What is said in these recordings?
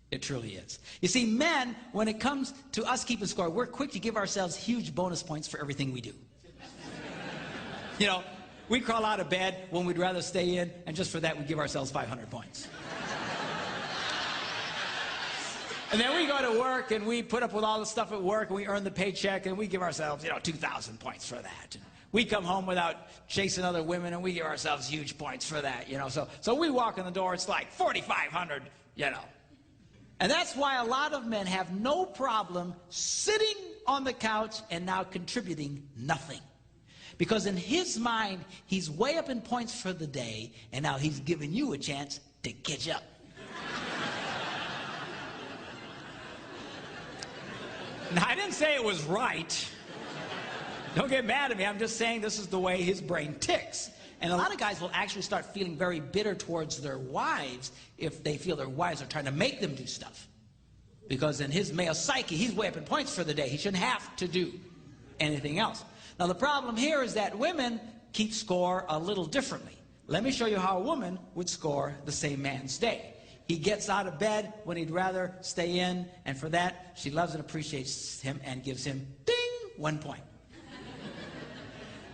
It truly is. You see, men, when it comes to us keeping score, we're quick to give ourselves huge bonus points for everything we do. You know, we crawl out of bed when we'd rather stay in, and just for that we give ourselves 500 points. And then we go to work and we put up with all the stuff at work and we earn the paycheck and we give ourselves, 2,000 points for that. And we come home without chasing other women and we give ourselves huge points for that, So we walk in the door, it's like 4,500, And that's why a lot of men have no problem sitting on the couch and now contributing nothing. Because in his mind, he's way up in points for the day, and now he's giving you a chance to catch up. Now, I didn't say it was right. Don't get mad at me. I'm just saying this is the way his brain ticks. And a lot of guys will actually start feeling very bitter towards their wives if they feel their wives are trying to make them do stuff. Because in his male psyche, he's way up in points for the day. He shouldn't have to do anything else. Now, the problem here is that women keep score a little differently. Let me show you how a woman would score the same man's day. He gets out of bed when he'd rather stay in, and for that, she loves and appreciates him and gives him, ding, 1 point.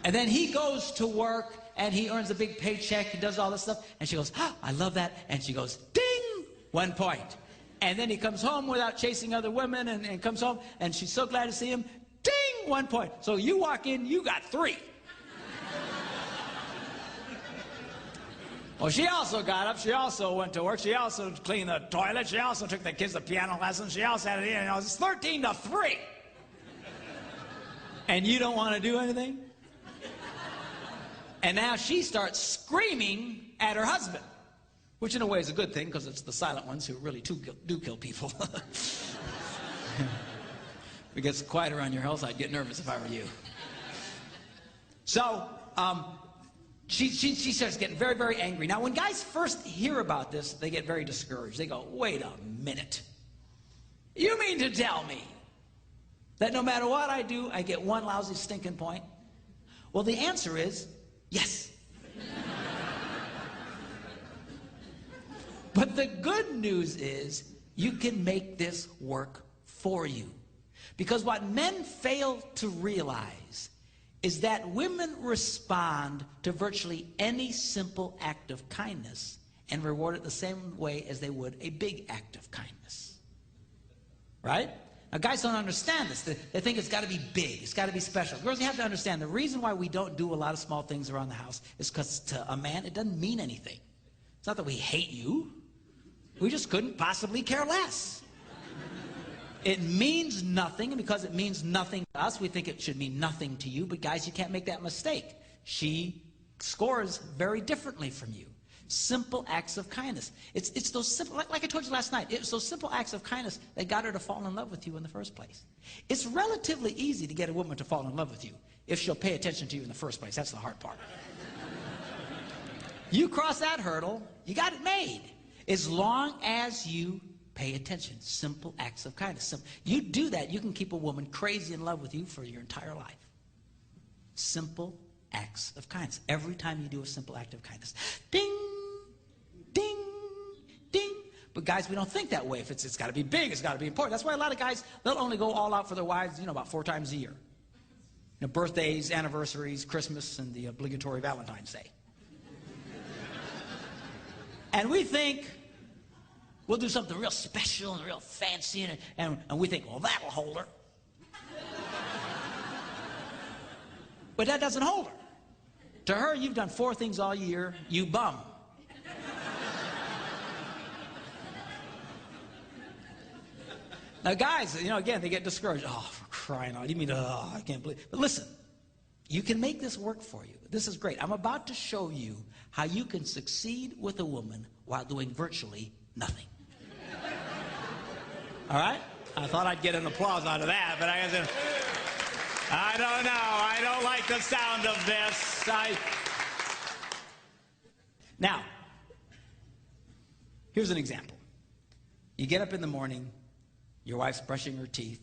And then he goes to work, and he earns a big paycheck and does all this stuff, and she goes, I love that, and she goes, ding, 1 point. And then he comes home without chasing other women and comes home, and she's so glad to see him, ding, 1 point. So you walk in, you got 3. Well, she also got up, she also went to work, she also cleaned the toilet, she also took the kids to piano lessons, she also had it, it's 13 to 3. And you don't want to do anything? And now she starts screaming at her husband, which in a way is a good thing because it's the silent ones who really do kill people. If it gets quiet around your house, I'd get nervous if I were you. So, she starts getting very, very angry. Now, when guys first hear about this, they get very discouraged. They go, wait a minute. You mean to tell me that no matter what I do, I get 1 lousy stinking point? Well, the answer is yes. But the good news is you can make this work for you. Because what men fail to realize is that women respond to virtually any simple act of kindness and reward it the same way as they would a big act of kindness. Right? Now, guys don't understand this. They think it's got to be big. It's got to be special. Girls, you have to understand the reason why we don't do a lot of small things around the house is because to a man, it doesn't mean anything. It's not that we hate you. We just couldn't possibly care less. It means nothing, and because it means nothing to us, we think it should mean nothing to you. But guys, you can't make that mistake. She scores very differently from you. Simple acts of kindness. It's those simple, like I told you last night, it's those simple acts of kindness that got her to fall in love with you in the first place. It's relatively easy to get a woman to fall in love with you if she'll pay attention to you in the first place. That's the hard part. You cross that hurdle, you got it made. As long as you pay attention. Simple acts of kindness. You do that, you can keep a woman crazy in love with you for your entire life. Simple acts of kindness. Every time you do a simple act of kindness. Ding, ding, ding. But guys, we don't think that way. If it's got to be big, it's got to be important. That's why a lot of guys, they'll only go all out for their wives, about 4 times a year. Birthdays, anniversaries, Christmas, and the obligatory Valentine's Day. And we think we'll do something real special and real fancy, and we think, well, that'll hold her. But that doesn't hold her. To her, you've done 4 things all year, you bum. Now, guys, again, they get discouraged. Oh, for crying out. You mean, I can't believe it. But listen, you can make this work for you. This is great. I'm about to show you how you can succeed with a woman while doing virtually nothing. All right? I thought I'd get an applause out of that, but I don't know. I don't like the sound of this. Now, here's an example. You get up in the morning, your wife's brushing her teeth,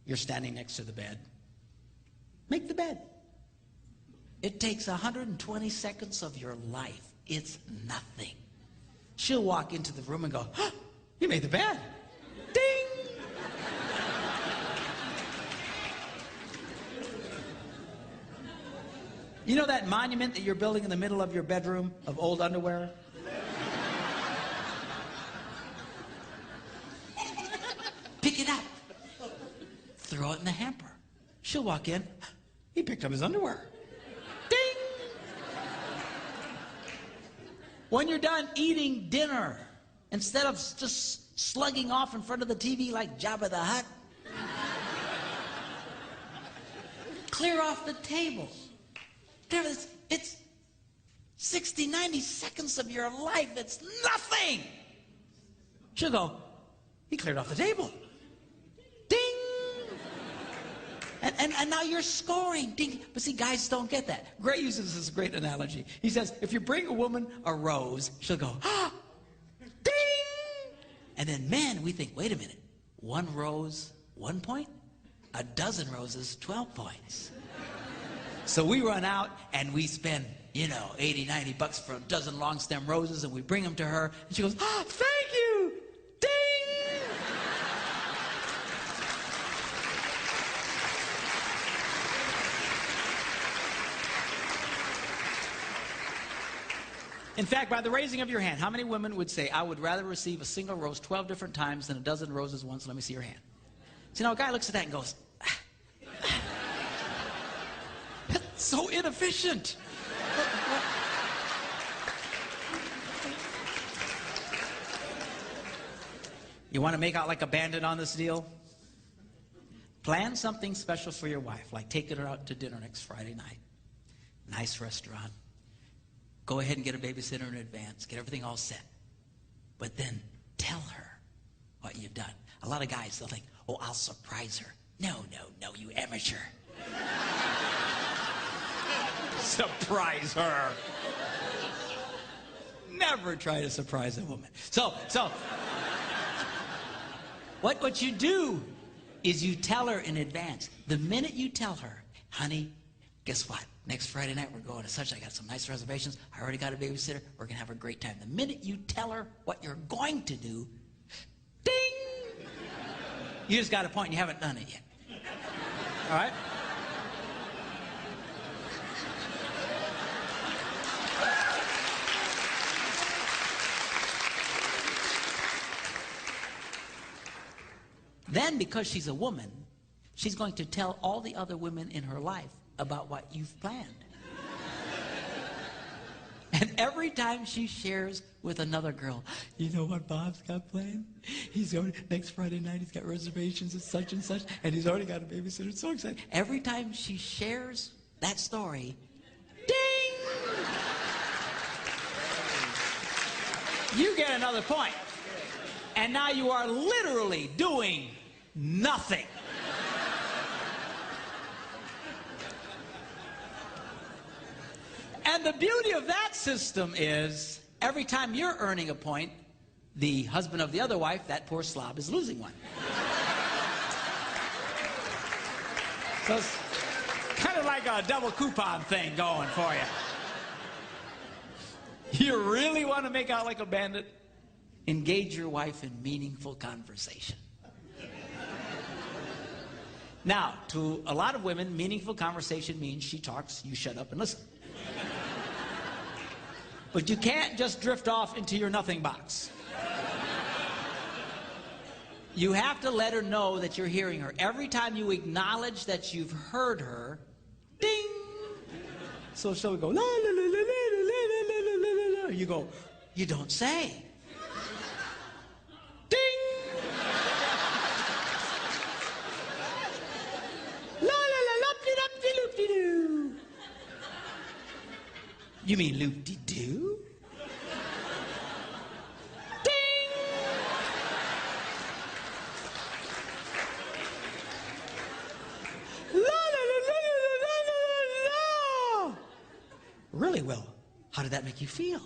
you're standing next to the bed. Make the bed. It takes 120 seconds of your life. It's nothing. She'll walk into the room and go, you made the bed. You know that monument that you're building in the middle of your bedroom of old underwear? Pick it up. Throw it in the hamper. She'll walk in. He picked up his underwear. Ding! When you're done eating dinner, instead of just slugging off in front of the TV like Jabba the Hutt, clear off the table. It's 60, 90 seconds of your life. It's nothing. She'll go, he cleared off the table. Ding! And now you're scoring. Ding. But see, guys don't get that. Gray uses this great analogy. He says, if you bring a woman a rose, she'll go, ah, ding! And then men, we think, wait a minute. 1 rose, 1 point? A dozen roses, 12 points. So we run out and we spend, you know, 80, 90 bucks for a dozen long stem roses, and we bring them to her, and she goes, oh, thank you! Ding! In fact, by the raising of your hand, how many women would say, I would rather receive a single rose 12 different times than a dozen roses once? Let me see your hand. So now a guy looks at that and goes, so inefficient. You want to make out like a bandit on this deal? Plan something special for your wife, like taking her out to dinner next Friday night. Nice restaurant. Go ahead and get a babysitter in advance. Get everything all set. But then tell her what you've done. A lot of guys, they'll think, oh, I'll surprise her. No, you amateur. Surprise her. Never try to surprise a woman. So what you do is you tell her in advance. The minute you tell her, honey, guess what? Next Friday night we're going to such. I got some nice reservations. I already got a babysitter. We're going to have a great time. The minute you tell her what you're going to do, ding! You just got a point. You haven't done it yet. All right? Then, because she's a woman, she's going to tell all the other women in her life about what you've planned. And every time she shares with another girl, you know what Bob's got planned? He's going next Friday night, he's got reservations at such and such, and he's already got a babysitter. It's so exciting. Every time she shares that story, ding! You get another point. And now you are literally doing nothing. And the beauty of that system is every time you're earning a point, the husband of the other wife, that poor slob, is losing one. So it's kind of like a double coupon thing going for you. You really want to make out like a bandit? Engage your wife in meaningful conversation. Now, to a lot of women, meaningful conversation means she talks, you shut up and listen. But you can't just drift off into your nothing box. You have to let her know that you're hearing her. Every time you acknowledge that you've heard her, ding! So she'll go, la la la la la la la la la. You go, you don't say. Ding! La la la loop-de-loop-de-loop-de-doo. You mean loop-de-doo? Ding! La la la la la la la la la. Really well. How did that make you feel?